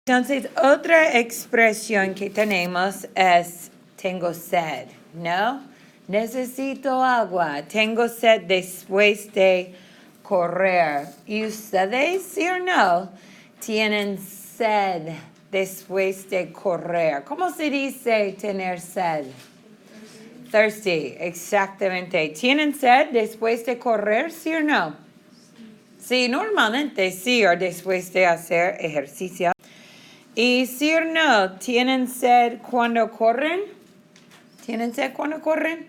Entonces, otra expresión que tenemos es tengo sed, ¿no? Necesito agua. Tengo sed después de correr. ¿Y ustedes, sí o no, tienen sed después de correr? ¿Cómo se dice tener sed? Thirsty, exactamente. ¿Tienen sed después de correr, sí o no? Sí, normalmente sí, o después de hacer ejercicio. Y sí o no, ¿tienen sed cuando corren? ¿Tienen sed cuando corren?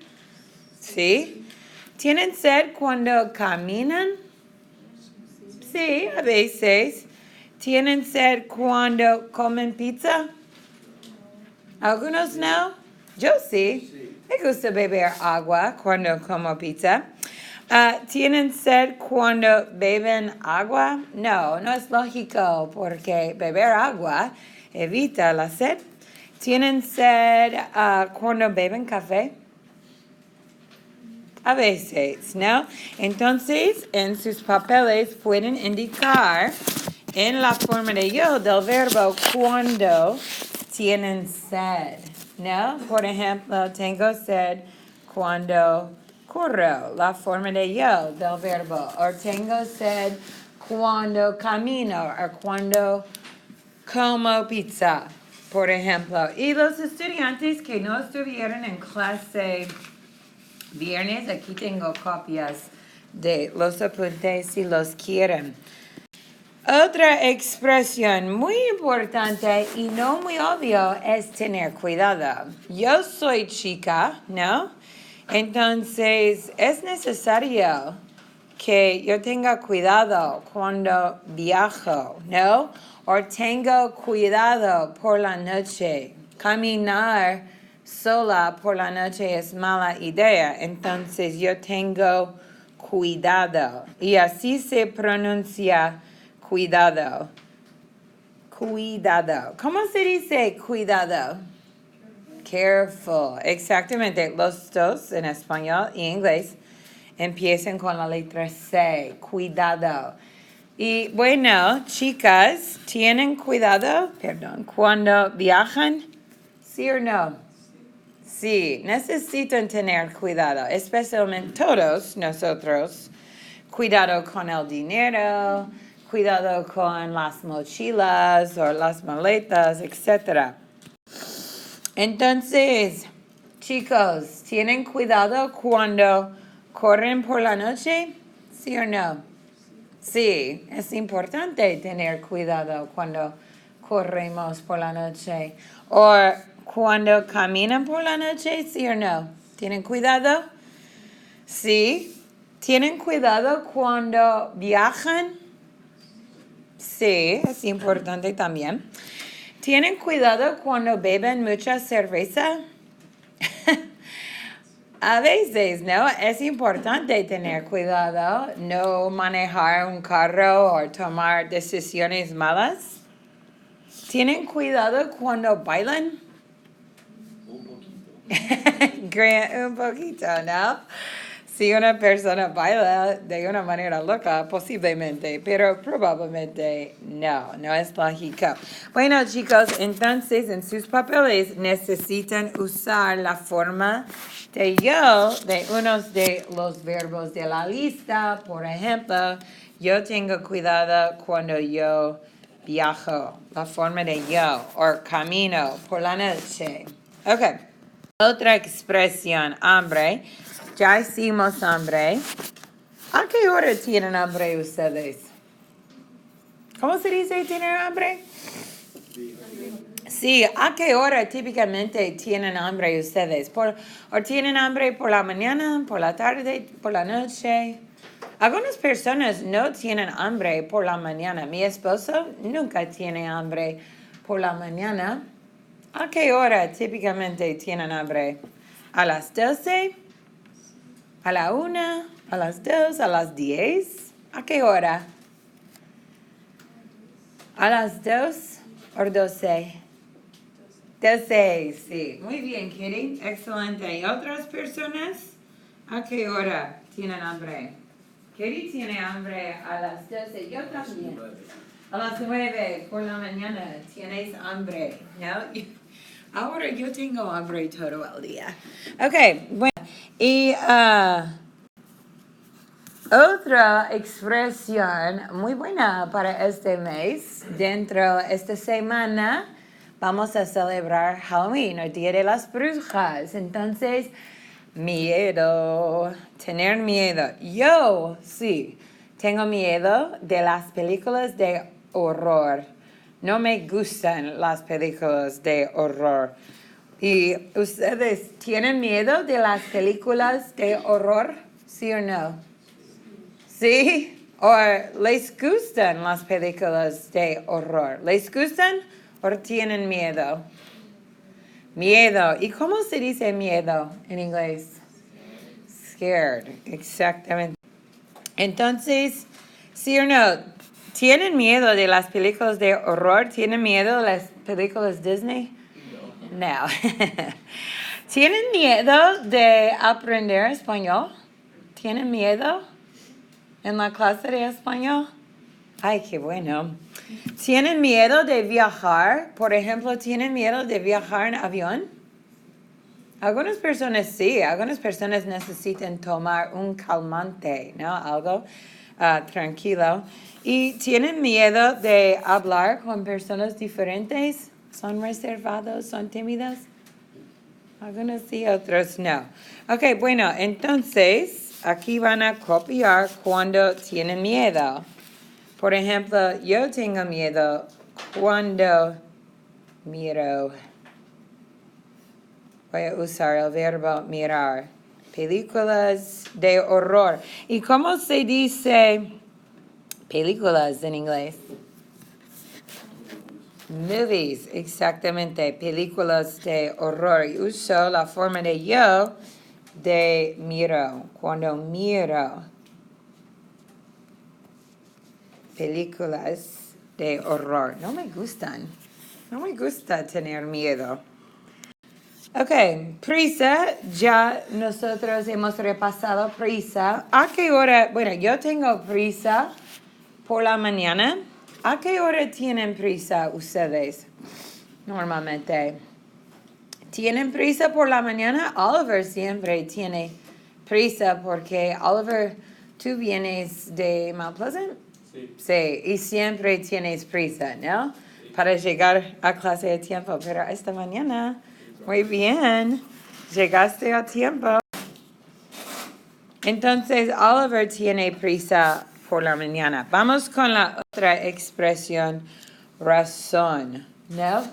Sí. ¿Tienen sed cuando caminan? Sí, a veces. ¿Tienen sed cuando comen pizza? ¿Algunos no? Yo sí. Me gusta beber agua cuando como pizza. ¿Tienen sed cuando beben agua? No, no es lógico porque beber agua evita la sed. ¿Tienen sed cuando beben café? A veces, ¿no? Entonces, en sus papeles pueden indicar en la forma de yo del verbo cuando tienen sed, ¿no? Por ejemplo, tengo sed cuando corro, la forma de yo del verbo. O tengo sed cuando camino o cuando como pizza, por ejemplo. Y los estudiantes que no estuvieron en clase viernes, aquí tengo copias de los apuntes si los quieren. Otra expresión muy importante y no muy obvio es tener cuidado. Yo soy chica, ¿no? Entonces es necesario que yo tenga cuidado cuando viajo, ¿no? O tengo cuidado por la noche. Caminar sola por la noche es mala idea. Entonces yo tengo cuidado. Y así se pronuncia cuidado. Cuidado. ¿Cómo se dice cuidado? Careful. Exactamente. Los dos en español y inglés empiezan con la letra C. Cuidado. Y bueno, chicas, ¿tienen cuidado? Perdón. Cuando viajan, ¿sí o no? Sí, necesitan tener cuidado, especialmente todos nosotros. Cuidado con el dinero, cuidado con las mochilas o las maletas, etc. Entonces, chicos, ¿tienen cuidado cuando corren por la noche? ¿Sí o no? Sí, es importante tener cuidado cuando corremos por la noche. O cuando caminan por la noche, ¿sí o no? ¿Tienen cuidado? Sí. ¿Tienen cuidado cuando viajan? Sí, es importante también. ¿Tienen cuidado cuando beben mucha cerveza? A veces, ¿no? Es importante tener cuidado, no manejar un carro o tomar decisiones malas. ¿Tienen cuidado cuando bailan? Un poquito, ¿no? Si una persona baila de una manera loca, posiblemente, pero probablemente no es lógico. Bueno, chicos, entonces en sus papeles necesitan usar la forma de yo de unos de los verbos de la lista. Por ejemplo, yo tengo cuidado cuando yo viajo, la forma de yo, o camino por la noche. Ok. Otra expresión, hambre. Ya hicimos hambre. ¿A qué hora tienen hambre ustedes? ¿Cómo se dice tener hambre? Sí, ¿a qué hora típicamente tienen hambre ustedes? ¿O tienen hambre por la mañana, por la tarde, por la noche? Algunas personas no tienen hambre por la mañana. Mi esposo nunca tiene hambre por la mañana. ¿A qué hora típicamente tienen hambre? ¿A las 12? ¿A la 1? ¿A las 2? ¿A las 10? ¿A qué hora? ¿A las 2 o 12? 12, sí. Muy bien, Kitty. Excelente. ¿Y otras personas? ¿A qué hora tienen hambre? Kitty tiene hambre a las 12. Yo también. A las 9 por la mañana tienes hambre, ¿no? Ahora yo tengo hambre todo el día. Ok, bueno. Y otra expresión muy buena para este mes, dentro de esta semana, vamos a celebrar Halloween, el Día de las Brujas. Entonces, miedo, tener miedo. Yo, sí, tengo miedo de las películas de horror. No me gustan las películas de horror. ¿Y ustedes tienen miedo de las películas de horror? ¿Sí o no? ¿Sí? ¿O les gustan las películas de horror? ¿Les gustan o tienen miedo? Miedo. ¿Y cómo se dice miedo en inglés? Scared. Exactamente. Entonces, ¿sí o no? ¿Tienen miedo de las películas de horror? ¿Tienen miedo de las películas Disney? No. ¿Tienen miedo de aprender español? ¿Tienen miedo en la clase de español? Ay, qué bueno. ¿Tienen miedo de viajar? Por ejemplo, ¿tienen miedo de viajar en avión? Algunas personas sí, algunas personas necesitan tomar un calmante, ¿no? Algo tranquilo. ¿Y tienen miedo de hablar con personas diferentes? ¿Son reservados? ¿Son tímidos? Algunos sí, otros no. Ok, bueno, entonces aquí van a copiar cuando tienen miedo. Por ejemplo, yo tengo miedo cuando miro. Voy a usar el verbo mirar. Películas de horror. ¿Y cómo se dice películas en inglés? Movies, exactamente. Películas de horror. Y uso la forma de yo de miro. Cuando miro películas de horror. No me gustan. No me gusta tener miedo. Ok, prisa, ya nosotros hemos repasado prisa. ¿A qué hora? Bueno, yo tengo prisa por la mañana. ¿A qué hora tienen prisa ustedes normalmente? ¿Tienen prisa por la mañana? Oliver siempre tiene prisa porque Oliver, ¿tú vienes de Mount Pleasant? Sí. Sí, y siempre tienes prisa, ¿no? Sí. Para llegar a clase a tiempo, pero esta mañana... Muy bien, llegaste a tiempo. Entonces, Oliver tiene prisa por la mañana. Vamos con la otra expresión, razón, ¿no?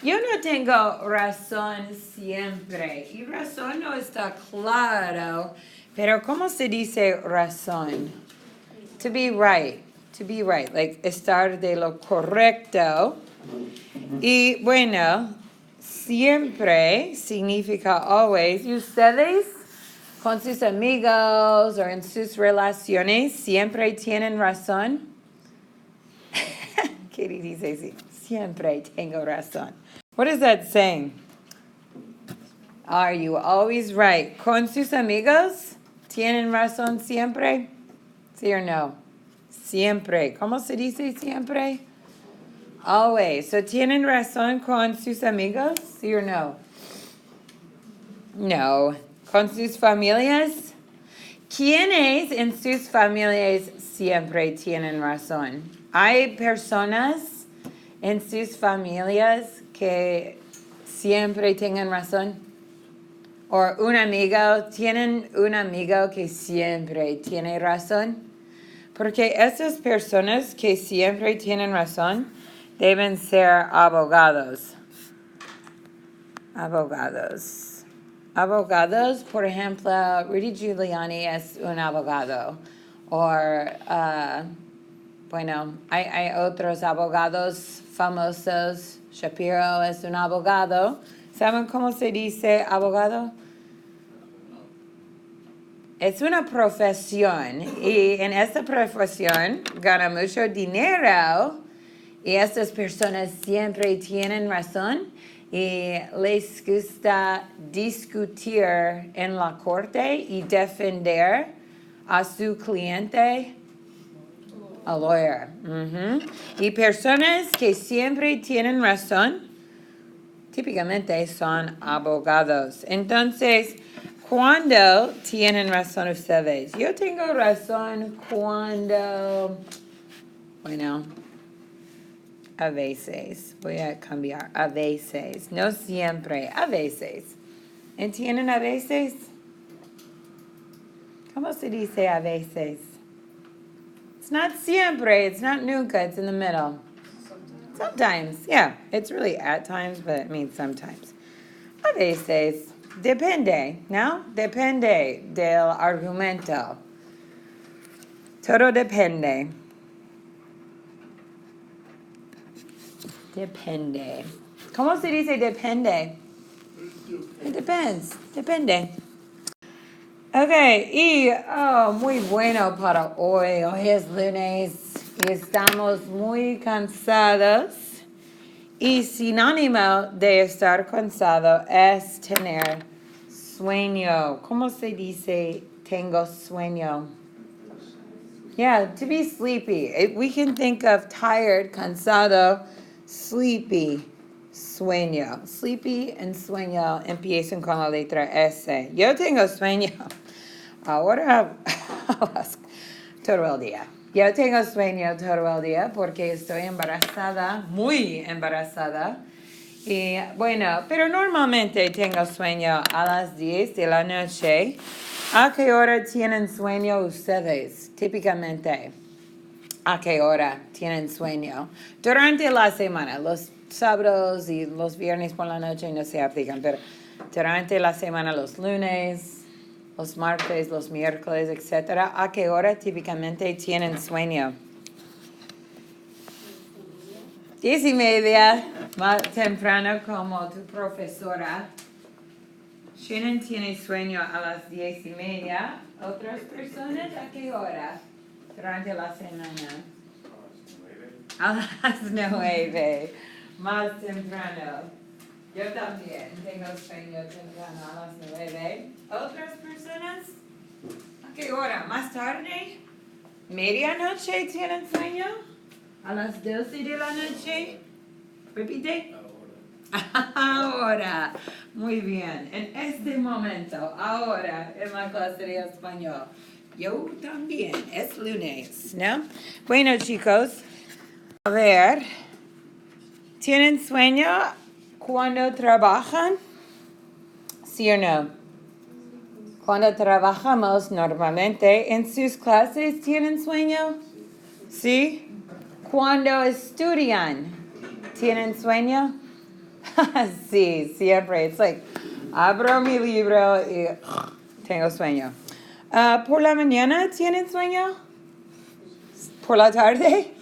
Yo no tengo razón siempre, y razón no está claro, pero ¿cómo se dice razón? To be right, like estar de lo correcto. Y bueno, siempre significa always. ¿Y ustedes con sus amigos o en sus relaciones siempre tienen razón? Katie dice sí, siempre tengo razón. What is that saying? Are you always right? ¿Con sus amigos tienen razón siempre? ¿Sí o no? Siempre. ¿Cómo se dice siempre? Always. So, ¿tienen razón con sus amigos? ¿Sí o no? No. ¿Con sus familias? ¿Quiénes en sus familias siempre tienen razón? ¿Hay personas en sus familias que siempre tengan razón? ¿O un amigo? ¿Tienen un amigo que siempre tiene razón? Porque esas personas que siempre tienen razón deben ser abogados. Abogados, por ejemplo, Rudy Giuliani es un abogado. O, bueno, hay otros abogados famosos. Shapiro es un abogado. ¿Saben cómo se dice abogado? Es una profesión y en esta profesión gana mucho dinero y estas personas siempre tienen razón y les gusta discutir en la corte y defender a su cliente. A lawyer. Y personas que siempre tienen razón, típicamente son abogados. Entonces, ¿cuándo tienen razón ustedes? Yo tengo razón cuando, bueno, a veces. Voy a cambiar. A veces. No siempre. A veces. ¿Entienden a veces? ¿Cómo se dice a veces? It's not siempre. It's not nunca. It's in the middle. Sometimes. Yeah. It's really at times, but it means sometimes. A veces. Depende, ¿no? Depende del argumento. Todo depende. Depende. ¿Cómo se dice depende? It depends. Depende. Ok, y muy bueno para hoy. Hoy es lunes y estamos muy cansados. Y sinónimo de estar cansado es tener sueño. ¿Cómo se dice tengo sueño? Yeah, to be sleepy. We can think of tired, cansado, sleepy, sueño. Sleepy and sueño empiezan con la letra S. Yo tengo sueño. Ahora, todo el día. Yo tengo sueño todo el día porque estoy embarazada, muy embarazada. Y bueno, pero normalmente tengo sueño a las 10 de la noche. ¿A qué hora tienen sueño ustedes? Típicamente, ¿a qué hora tienen sueño? Durante la semana, los sábados y los viernes por la noche no se aplican, pero durante la semana, los lunes, los martes, los miércoles, etc. ¿A qué hora típicamente tienen sueño? 10:30, más temprano como tu profesora. Shannon tiene sueño a las 10:30. ¿Otras personas a qué hora? Durante la semana. A las 9. Más temprano. Yo también tengo sueño temprano a las 9. ¿Otras personas? ¿A qué hora? ¿Más tarde? ¿Medianoche tienen sueño? ¿A las 12 de la noche? ¿Repite? Ahora. Muy bien. En este momento, ahora, en la clase de español. Yo también. Es lunes, ¿no? Bueno, chicos. A ver. ¿Tienen sueño cuando trabajan? ¿Sí o no? Cuando trabajamos normalmente, ¿en sus clases tienen sueño? ¿Sí? Cuando estudian, ¿tienen sueño? Sí, siempre. It's like, abro mi libro y tengo sueño. ¿Por la mañana tienen sueño? ¿Por la tarde?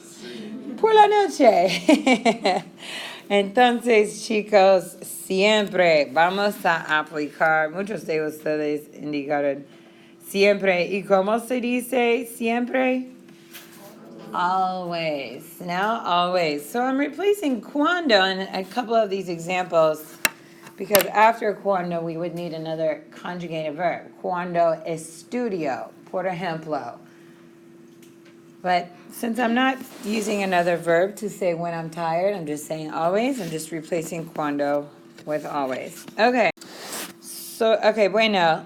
Por la noche. Entonces, chicos, siempre vamos a aplicar, muchos de ustedes indicaron siempre. ¿Y cómo se dice siempre? Always. Now, always. So I'm replacing cuando in a couple of these examples because after cuando we would need another conjugated verb. Cuando estudio, por ejemplo. But since I'm not using another verb to say when I'm tired, I'm just saying always. I'm just replacing cuando with always. Okay. So, okay, bueno.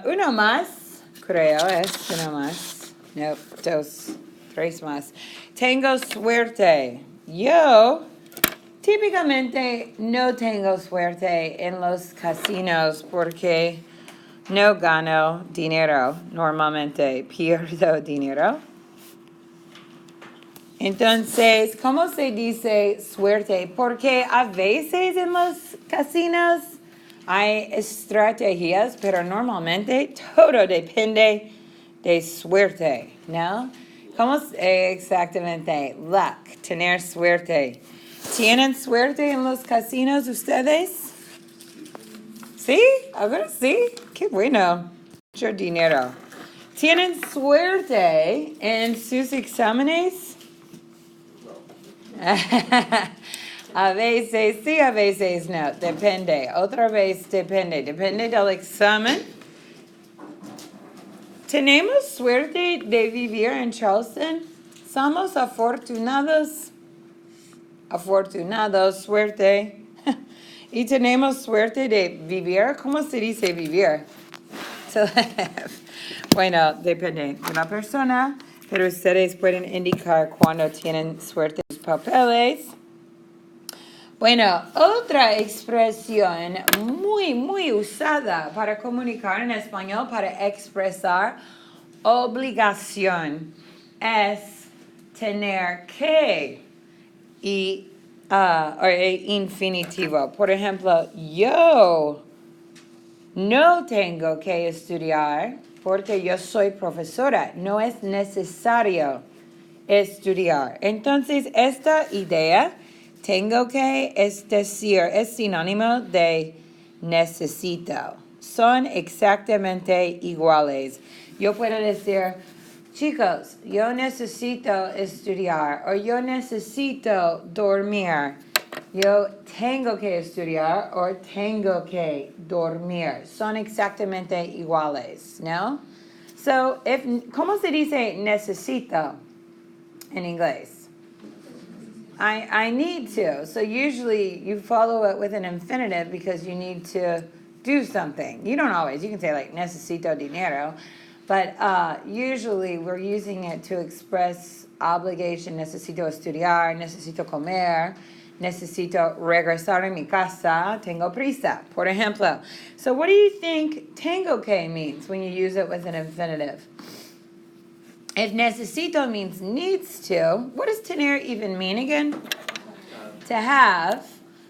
Uno más, creo, es uno más. Nope, dos. 3 más. Tengo suerte. Yo típicamente no tengo suerte en los casinos porque no gano dinero. Normalmente pierdo dinero. Entonces, ¿cómo se dice suerte? Porque a veces en los casinos hay estrategias, pero normalmente todo depende de suerte, ¿no? ¿Cómo exactamente? Luck, tener suerte. ¿Tienen suerte en los casinos ustedes? ¿Sí? Ahora sí. Qué bueno. Mucho dinero. ¿Tienen suerte en sus exámenes? A veces sí, a veces no. Depende. Otra vez depende. Depende del examen. ¿Tenemos suerte de vivir en Charleston? Somos afortunados. Afortunados, suerte. Y tenemos suerte de vivir. ¿Cómo se dice vivir? To live. Bueno, depende de la persona, pero ustedes pueden indicar cuando tienen suerte en sus papeles. Bueno, otra expresión muy usada para comunicar en español, para expresar obligación, es tener que y infinitivo. Por ejemplo, yo no tengo que estudiar porque yo soy profesora. No es necesario estudiar. Entonces, esta idea, tengo que, es decir, es sinónimo de necesito. Son exactamente iguales. Yo puedo decir, chicos, yo necesito estudiar o yo necesito dormir. Yo tengo que estudiar o tengo que dormir. Son exactamente iguales, ¿no? So, ¿cómo se dice necesito in English? I need to. So usually you follow it with an infinitive because you need to do something. You don't always. You can say like necesito dinero. But usually we're using it to express obligation. Necesito estudiar, necesito comer, necesito regresar a mi casa, tengo prisa, por ejemplo. So what do you think tengo que means when you use it with an infinitive? If necesito means needs to, what does tener even mean again? To have.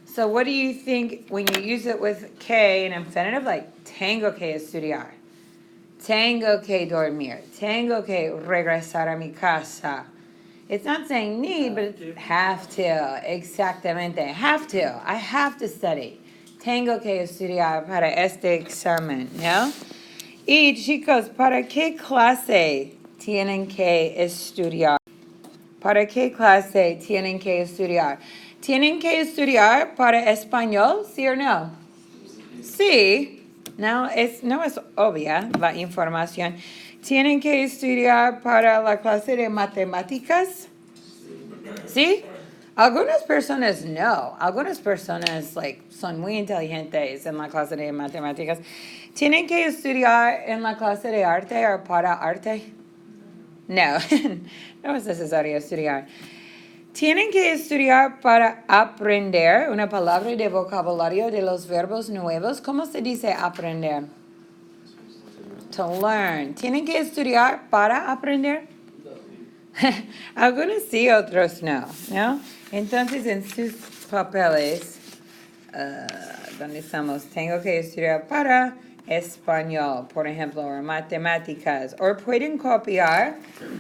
So what do you think when you use it with que, an infinitive, like tengo que estudiar? Tengo que dormir. Tengo que regresar a mi casa. It's not saying need, but it's have to. Exactamente. Have to. I have to study. Tengo que estudiar para este examen, ¿no? Y chicos, ¿para qué clase tienen que estudiar? ¿Para qué clase tienen que estudiar? ¿Tienen que estudiar para español, sí o no? Sí. No es obvia la información. ¿Tienen que estudiar para la clase de matemáticas? ¿Sí? Algunas personas no. Algunas personas son muy inteligentes en la clase de matemáticas. ¿Tienen que estudiar en la clase de arte o para arte? No, no es necesario estudiar. Tienen que estudiar para aprender una palabra de vocabulario de los verbos nuevos. ¿Cómo se dice aprender? To learn. ¿Tienen que estudiar para aprender? Algunos sí, otros no, ¿no? Entonces, en sus papeles, ¿dónde estamos? Tengo que estudiar para español, por ejemplo, o matemáticas. O pueden copiar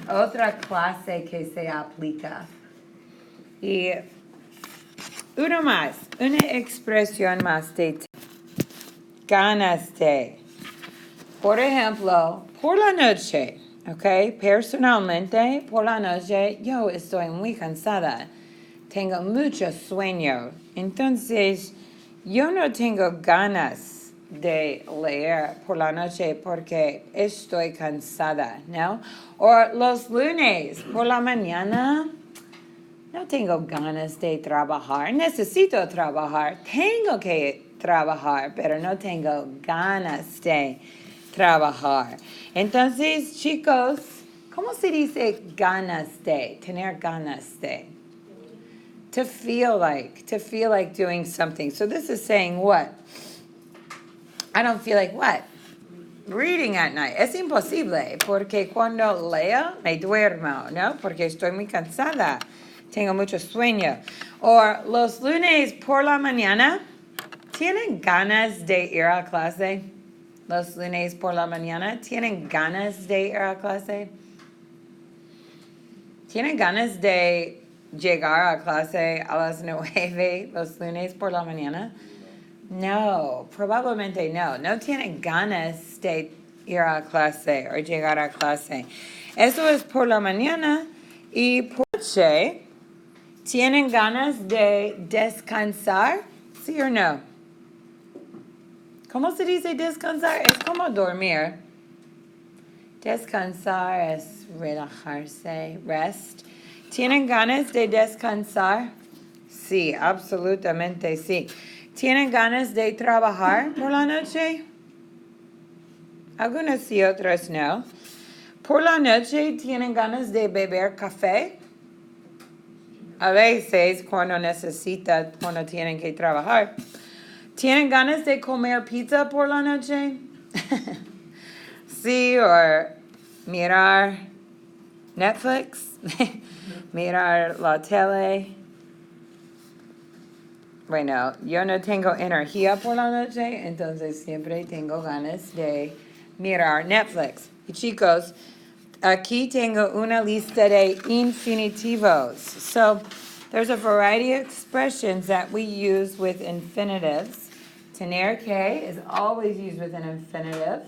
otra clase que se aplica. Y uno más, una expresión más de ganas de. Por ejemplo, por la noche, ¿ok? Personalmente, por la noche, yo estoy muy cansada. Tengo mucho sueño. Entonces, yo no tengo ganas de leer por la noche porque estoy cansada, ¿no? O los lunes por la mañana, no tengo ganas de trabajar. Necesito trabajar. Tengo que trabajar, pero no tengo ganas de trabajar. Entonces, chicos, ¿cómo se dice ganas de? Tener ganas de. To feel like doing something. So this is saying what? I don't feel like what? Reading at night. Es imposible porque cuando leo me duermo, ¿no? Porque estoy muy cansada. Tengo mucho sueño. O los lunes por la mañana, ¿tienen ganas de ir a clase? Los lunes por la mañana, ¿tienen ganas de ir a clase? ¿Tienen ganas de llegar a clase a las 9 los lunes por la mañana? No, probablemente no. No tienen ganas de ir a clase o llegar a clase. Eso es por la mañana. Y por la noche, ¿tienen ganas de descansar? ¿Sí o no? ¿Cómo se dice descansar? Es como dormir. Descansar es relajarse, rest. ¿Tienen ganas de descansar? Sí, absolutamente sí. ¿Tienen ganas de trabajar por la noche? Algunos sí, otros no. ¿Por la noche tienen ganas de beber café? A veces, cuando cuando tienen que trabajar. ¿Tienen ganas de comer pizza por la noche? Sí, o mirar Netflix, mirar la tele. Bueno, yo no tengo energía por la noche, entonces siempre tengo ganas de mirar Netflix. Y chicos, aquí tengo una lista de infinitivos. So, there's a variety of expressions that we use with infinitives. Tener que is always used with an infinitive.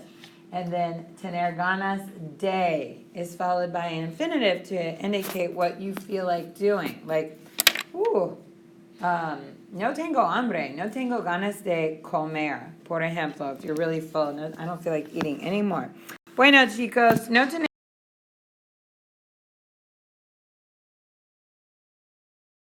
And then tener ganas de is followed by an infinitive to indicate what you feel like doing. Like, no tengo hambre, no tengo ganas de comer. Por ejemplo, if you're really full, no, I don't feel like eating anymore. Bueno, chicos, no tenemos